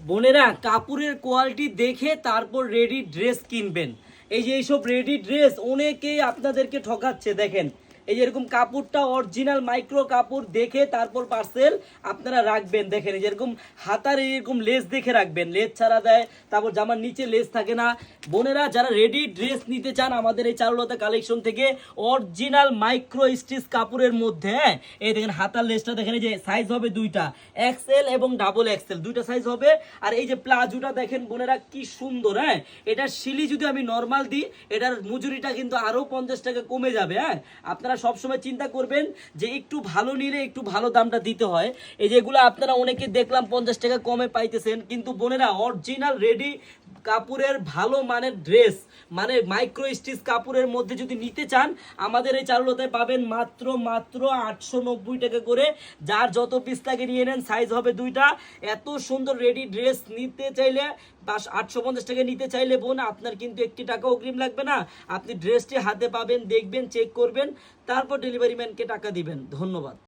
বোনেরা কাপড়ের কোয়ালিটি দেখে তারপর রেডি ড্রেস কিনবেন। এই যে এইসব রেডি ড্রেস অনেকেই আপনাদেরকে ঠকাচ্ছে। দেখেন এই যে এরকম কাপড়টা অরিজিনাল মাইক্রো কাপড় দেখে তারপর পার্সেল আপনারা রাখবেন। দেখেন এই যেরকম হাতার এরকম লেস দেখে রাখবেন, লেস ছাড়া দেয়, তারপর জামার নিচে লেস থাকে না। বোনেরা যারা রেডি ড্রেস নিতে চান আমাদের এই চারুলতা কালেকশন থেকে অরিজিনাল মাইক্রো স্টিচ কাপড়ের মধ্যে, হ্যাঁ এই দেখেন হাতার লেসটা দেখেন, এই যে সাইজ হবে দুইটা, এক্সেল এবং ডাবল এক্সেল দুইটা সাইজ হবে। আর এই যে প্লাজোটা দেখেন বোনেরা কি সুন্দর, হ্যাঁ এটার শিলি যদি আমি নর্মাল দিই এটার মজুরিটা কিন্তু আরো 50 টাকা কমে যাবে। হ্যাঁ আপনারা সবসময় চিন্তা করবেন যে একটু ভালো নিলে একটু ভালো দামটা দিতে হয়। এই যেগুলো আপনারা অনেকে দেখলাম 50 টাকা কমে পাইতেছেন, কিন্তু বোনেরা অরিজিনাল রেডি কাপড়ের ভালো মানের ড্রেস মানে মাইক্রো স্টিচ কাপড়ের মধ্যে যদি নিতে চান আমাদের এই চারুলতায় পাবেন মাত্র 890 টাকা করে। যার যত পিস লাগে নিয়ে নেন, সাইজ হবে দুইটা। এত সুন্দর রেডি ড্রেস নিতে চাইলে 850 টাকা নিতে চাইলে বোন আপনার কিন্তু 1 টাকা অগ্রিম লাগবে না। আপনি ড্রেসটি হাতে পাবেন, দেখবেন, চেক করবেন, তারপর ডেলিভারি ম্যানকে টাকা দিবেন। ধন্যবাদ।